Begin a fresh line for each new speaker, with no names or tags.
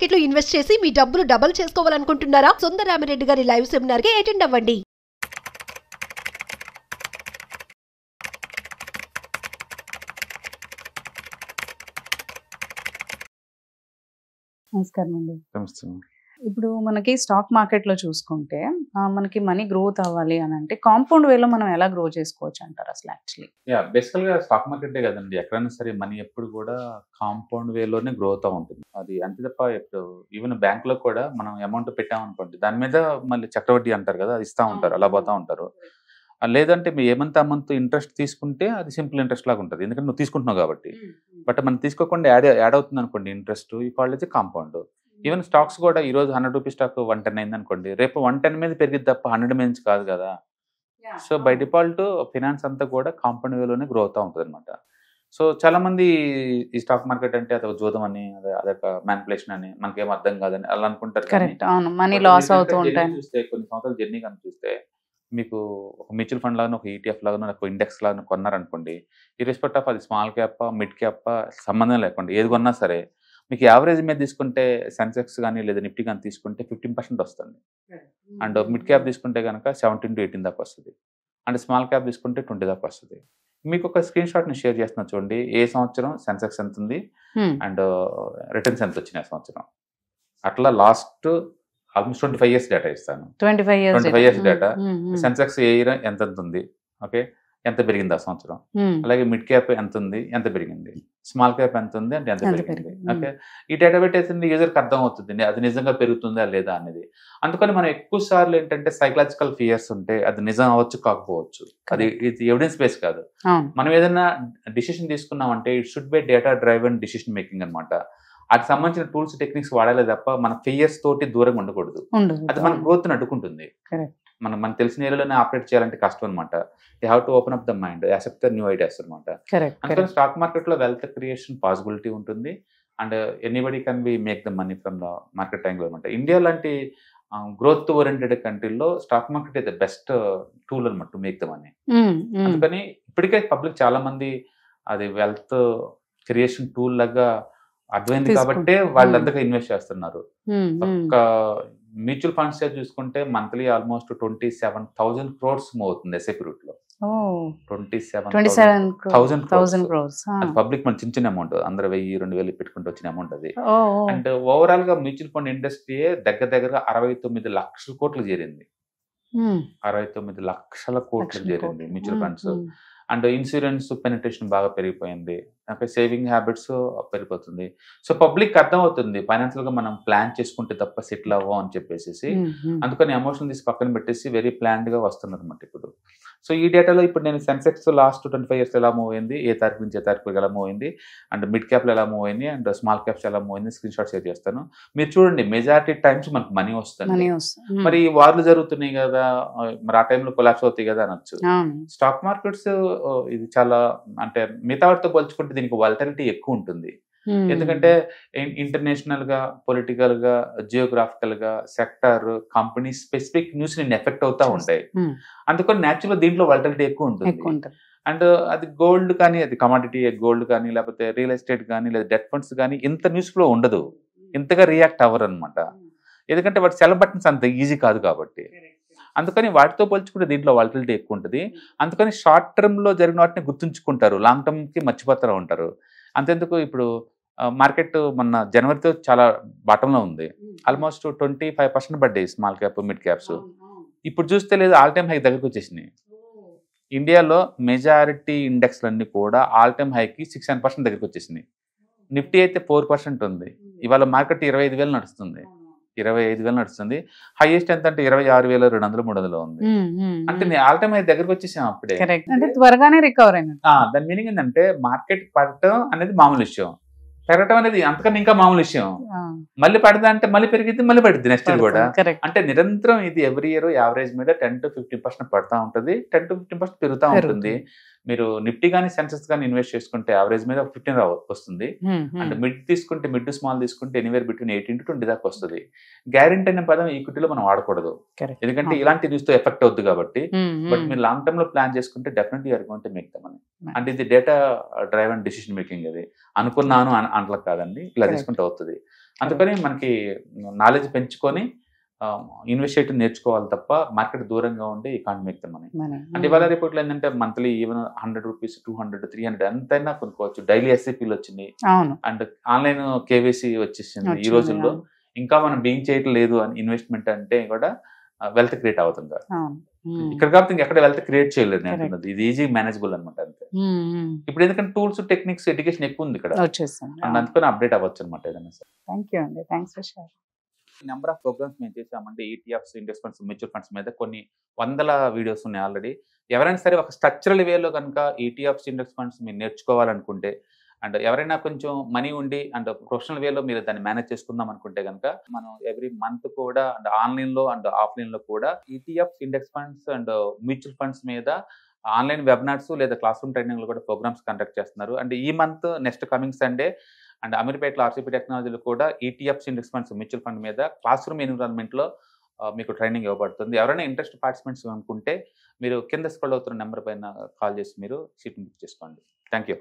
Market లో invest చేసి మీ డబ్బులు డబుల్ చేసుకోవాలనుకుంటున్నారా? సుందరరామిరెడ్డి గారి లైవ్ సెమినార్ కి అటెండ్ అవ్వండి.
నమస్కారం అండి.
నమస్తే.
ఇప్పుడు మనకి స్టాక్ మార్కెట్లో చూసుకుంటే మనకి మనీ గ్రోత్ అవ్వాలి అని అంటే కాంపౌండ్ వేలో మనం ఎలా గ్రో చేసుకోవచ్చు అంటారు అసలు యాక్చువల్లీ?
బేసికల్ గా స్టాక్ మార్కెటే కదండి, ఎక్కడైనా సరే మనీ ఎప్పుడు కూడా కాంపౌండ్ వేలోనే గ్రో అవుతా ఉంటుంది. అది అంతే తప్ప ఇప్పుడు ఈవెన్ బ్యాంక్ లో కూడా మనం అమౌంట్ పెట్టామనుకోండి, దాని మీద మళ్ళీ చక్రవడ్డీ అంటారు కదా, అది ఇస్తా ఉంటారు, అలా పోతా ఉంటారు. లేదంటే మీ ఏమంత అమౌంట్ ఇంట్రెస్ట్ తీసుకుంటే అది సింపుల్ ఇంట్రెస్ట్ లాగా ఉంటుంది, ఎందుకంటే నువ్వు తీసుకుంటున్నావు కాబట్టి. బట్ మనం తీసుకోకుండా యాడ్ అవుతుంది అనుకోండి ఇంట్రెస్ట్, ఈ కాలేజ్ కాంపౌండ్. ఈవెన్ స్టాక్స్ కూడా ఈ రోజు 100 రూపీస్ స్టాక్ 110 అయింది అనుకోండి, రేపు 110 మీద పెరిగిద్ది తప్ప 100 మీద కాదు కదా. సో బై డిఫాల్ట్ ఫినాన్స్ అంతా కూడా కాంపౌండ్ వేలోనే గ్రో అవుతా ఉంటుంది అనమాట. సో చాలా మంది ఈ స్టాక్ మార్కెట్ అంటే అదొక జూదం అని, అదొక మ్యానిపులేషన్ అని, మనకేం అర్థం కాదని అలా అనుకుంటారు.
కరెక్ట్, అవును, మనీ లాస్ అవుతూ ఉంటాయి.
చూస్తే కొన్ని సంవత్సరాల జర్నీ కానీ చూస్తే మీకు ఒక మ్యూచువల్ ఫండ్ లాగా, ఒక ఈటీఎఫ్ లాగా, ఒక ఇండెక్స్ లాగా కొన్నారనుకోండి, ఈ రెస్పెక్ట్ ఆఫ్ అది స్మాల్ క్యాప్ మిడ్ క్యాప్ సంబంధం లేకుండా ఏది కొన్నా సరే మీకు యావరేజ్ మీద తీసుకుంటే సెన్సెక్స్ కానీ లేదా నిఫ్టీ కానీ తీసుకుంటే 15% వస్తుంది. అండ్ మిడ్ క్యాప్ తీసుకుంటే కనుక 17 to 18 దాకా వస్తుంది. అండ్ స్మాల్ క్యాప్ తీసుకుంటే 20 దాకా వస్తుంది. మీకు ఒక స్క్రీన్ షాట్ ని షేర్ చేస్తున్నా చూడండి, ఏ సంవత్సరం సెన్సెక్స్ ఎంత ఉంది అండ్ రిటర్న్స్ ఎంత వచ్చినాయి సంవత్సరం. అట్లా లాస్ట్ ఆల్మోస్ట్ 25 years డేటా ఇస్తాను. 25 years డేటా. సెన్సెక్స్ ఏ ఇయర్ ఎంత ఉంది, ఓకే, ఎంత పెరిగింది ఆ సంవత్సరం. అలాగే మిడ్ క్యాప్ ఎంత ఉంది, ఎంత పెరిగింది, స్మాల్ క్యాప్ ఎంత ఉంది అంటే ఎంత పెరిగింది. ఓకే, ఈ డేటా పెట్టేసి యూజర్కి అర్థం అవుతుంది అది నిజంగా పెరుగుతుందా లేదా అనేది. అందుకని మనం ఎక్కువ సార్లు ఏంటంటే సైకలాజికల్ ఫియర్స్ ఉంటే అది నిజం అవ్వచ్చు కాకపోవచ్చు, అది ఎవిడెన్స్ బేస్ కాదు. మనం ఏదైనా డిసిషన్ తీసుకున్నామంటే it should be data driven decision making అనమాట. అది సంబంధించిన టూల్స్ టెక్నిక్స్ వాడాలి తప్ప మన ఫియర్స్ తోటి దూరంగా ఉండకూడదు. అది మన గ్రోత్ ని అడ్డుకుంటుంది. మనకు తెలిసిన ఏరియాలోనే ఆపరేట్ చేయాలంటే కష్టం అనమాట. You have to open up the mind, accept the new ideas అనమాట. అందుకని స్టాక్ మార్కెట్ లో వెల్త్ క్రియేషన్ పాసిబిలిటీ ఉంటుంది. And anybody can be make the money from the market angle అనమాట. ఇండియా లాంటి గ్రోత్ ఓరియంటెడ్ కంట్రీలో stock market is the best tool అనమాట to make the money. అందుకని ఇప్పటికే పబ్లిక్ చాలా మంది అది వెల్త్ క్రియేషన్ టూల్ లాగా అర్థమైంది కాబట్టి వాళ్ళందరికీ ఇన్వెస్ట్ చేస్తున్నారు. ఒక మ్యూచువల్ ఫండ్స్ చూసుకుంటే మంత్లీ ఆల్మోస్ట్ 27,000 crores మూవ్ అవుతుంది ఎస్ఐపి రూట్ లో. 27,000 crores. పబ్లిక్ మన చిన్న చిన్న అమౌంట్, అందరూ 1,000-2,000 పెట్టుకుంటూ వచ్చిన అమౌంట్ అది. అండ్ ఓవరాల్ గా మ్యూచువల్ ఫండ్ ఇండస్ట్రీ దగ్గరగా 69 లక్షల కోట్లు చేరింది. 69 లక్షల కోట్లు చేరింది mutual funds. And insurance penetration బాగా పెరిగిపోయింది. సేవింగ్ హ్యాబిట్స్ పెరిగిపోతుంది. సో పబ్లిక్ అర్థమవుతుంది ఫైనాన్షియల్ గా మనం ప్లాన్ చేసుకుంటే తప్ప సెటిల్ అవ్వం అని చెప్పేసి. అందుకని ఎమోషన్ తీసి పక్కన పెట్టేసి వెరీ ప్లాన్డ్ గా వస్తున్నారు అనమాట ఇప్పుడు. సో ఈ డేటాలో ఇప్పుడు నేను సెన్సెక్స్ లాస్ట్ 25 years ఎలా మూవ్ అయింది, ఏ తారీఖు నుంచి ఏ తారీఖు ఎలా మూవ్ అయింది, అండ్ మిడ్ క్యాప్ లో ఎలా మూవ్ అయింది, అండ్ స్మాల్ క్యాప్స్ ఎలా మూవ్ అయింది స్క్రీన్ షాట్ షేర్ చేస్తాను. మీరు చూడండి, మెజారిటీ టైమ్స్ మనకు మనీ వస్తుంది. మరి వార్లు జరుగుతున్నాయి కదా, మరి ఆ టైంలో కొలాప్స్ అవుతాయి కదా అనొచ్చు. స్టాక్ మార్కెట్స్ ఇది చాలా అంటే మిగతా వాటితో పోల్చుకుంటే దీనికి వాలటిలిటీ ఎక్కువ ఉంటుంది. ఎందుకంటే ఇంటర్నేషనల్ గా, పొలిటికల్ గా, జియోగ్రాఫికల్ గా, sector, company specific news effect అవుతా ఉంటాయి. అందుకని న్యాచురల్ దీంట్లో వాలటిలిటీ ఎక్కువ ఉంటుంది. అండ్ అది గోల్డ్ కానీ, అది కమాడిటీ గోల్డ్ కానీ, లేకపోతే రియల్ ఎస్టేట్ కానీ, లేదా డెట్ ఫండ్స్ కానీ ఇంత న్యూస్ ఫ్లో ఉండదు, ఇంతగా రియాక్ట్ అవ్వరు అనమాట. ఎందుకంటే వాటి సెల్ బటన్స్ అంత ఈజీ కాదు కాబట్టి. అందుకని వాటితో పోల్చుకుంటే దీంట్లో వాలటిలిటీ ఎక్కువ ఉంటుంది. అందుకని షార్ట్ టర్మ్ లో జరిగిన వాటిని గుర్తుంచుకుంటారు, లాంగ్ టర్మ్ కి మర్చిపోతూ ఉంటారు. అంతెందుకు ఇప్పుడు మార్కెట్ మొన్న జనవరితో చాలా బాటంలో ఉంది, ఆల్మోస్ట్ 25% పడ్డాయి స్మాల్ క్యాప్ మిడ్ క్యాప్స్. ఇప్పుడు చూస్తే లేదు, ఆల్ టైమ్ హై దగ్గరకు వచ్చేసినాయి. ఇండియాలో మెజారిటీ ఇండెక్స్లన్నీ కూడా ఆల్ టైమ్ హైకి 6-7% దగ్గరకు వచ్చేసినాయి. నిఫ్టీ అయితే 4% ఉంది. ఇవాళ మార్కెట్ 25,000 నడుస్తుంది, 25,000 నడుస్తుంది. హైయెస్ట్ ఎంత అంటే 26,200-300 ఉంది. అంటే ఆల్ టైమ్ హై దగ్గరకు వచ్చేసాం అప్పుడే.
త్వరగానే రికవర్ అయినా.
దాని మీనింగ్ ఏంటంటే మార్కెట్ పడటం అనేది మామూలు విషయం, పెరగటం అనేది అంతకన్నా ఇంకా మామూలు విషయం. మళ్ళీ పడదా అంటే మళ్ళీ పెరిగింది, మళ్ళీ పడుతుంది నెక్స్ట్ ఇయర్ కూడా. అంటే నిరంతరం ఇది ఎవ్రీ ఇయర్ యావరేజ్ మీద 10-15% పడతా ఉంటుంది, 10-15% పెరుగుతూ ఉంటుంది. మీరు నిఫ్టీ కానీ సెన్సెక్స్ కానీ ఇన్వెస్ట్ చేసుకుంటే యావరేజ్ మీద 15 వస్తుంది. అండ్ మిడ్ తీసుకుంటే, మిడ్ స్మాల్ తీసుకుంటే ఎనీవేర్ బిట్వీన్ 18-20 దాకా వస్తుంది. గ్యారెంటీ అనే పదం ఈక్విటీలో మనం వాడకూడదు, ఎందుకంటే ఇలాంటి న్యూస్ తో ఎఫెక్ట్ అవుతుంది కాబట్టి. బట్ మీరు లాంగ్ టర్మ్ లో ప్లాన్ చేసుకుంటే definitely you're going to make the money. అంటే ఇది డేటా డ్రైవెన్ డిసిషన్ మేకింగ్. అది అనుకున్నాను అంట్లా కాదండి, ఇలా తీసుకుంటే అవుతుంది. అందుకని మనకి నాలెడ్జ్ పెంచుకొని ఇన్వెస్టిగేషన్ నేర్చుకోవాలి తప్ప మార్కెట్ దూరంగా ఉండి ఎకానమీ మనీ. అంటే ఇవాళ రిపోర్ట్లు ఏంటంటే మంత్లీ ఈవెన్ 100 రూపీస్ 200 300 ఎంతైనా కొనుక్కోవచ్చు. డైలీ ఎస్ఐపీలు వచ్చినాయి అండ్ ఆన్లైన్ కేవైసీ వచ్చేసింది ఈ రోజుల్లో. ఇంకా మనం బీయింగ్ చేయట్లేదు అని ఇన్వెస్ట్మెంట్ అంటే కూడా వెల్త్ క్రియేట్ అవుతుంది. ఇక్కడ కాబట్టి ఇంకెక్కడ వెల్త్ క్రియేట్ చేయలేదు నేను అంటున్నది. ఇది ఈజీ మేనేజబుల్ అనమాట అంతే. ఇప్పుడు ఎందుకంటే టూల్స్ టెక్నిక్స్ ఎడ్యుకేషన్ ఎక్కువ ఉంది ఇక్కడ, అందుకని అప్డేట్ అవ్వచ్చు అనమాట ఏదైనా సార్.
థ్యాంక్ యూ అండి, thanks for share.
Number of programs మేము చేసామంటే ETFs, index funds, mutual funds మీద కొన్ని వందల వీడియోస్ ఉన్నాయి ఆల్రెడీ. ఎవరైనా సరే ఒక స్ట్రక్చరల్ వేలో కనుక ఈటీఎఫ్స్, ఇండెక్స్ ఫండ్స్ మీరు నేర్చుకోవాలనుకుంటే అండ్ ఎవరైనా కొంచెం మనీ ఉండి అండ్ ప్రొఫెషనల్ వేలో మీరు దాన్ని మేనేజ్ చేసుకుందాం అనుకుంటే కనుక మనం ఎవ్రీ మంత్ కూడా అండ్ ఆన్లైన్లో అండ్ ఆఫ్లైన్లో కూడా ETFs, index funds and mutual funds మీద ఆన్లైన్ వెబినార్స్ లేదా క్లాస్ రూమ్ ట్రైనింగ్లో కూడా ప్రోగ్రామ్స్ కండక్ట్ చేస్తున్నారు. అండ్ ఈ month next coming Sunday and అమీర్పేటలో ఆర్సీపీ టెక్నాలజీలో కూడా ETFs, index funds, mutual fund మీద క్లాస్ రూమ్ ఎన్విరాన్మెంట్లో మీకు ట్రైనింగ్ ఇవ్వబడుతుంది. ఎవరైనా ఇంట్రెస్ట్ పార్టిసిపెంట్స్ అనుకుంటే మీరు కింద స్క్రోల్ అవుతున్న నెంబర్ పైన కాల్ చేసి మీరు సీట్ని బుక్ చేసుకోండి. Thank you.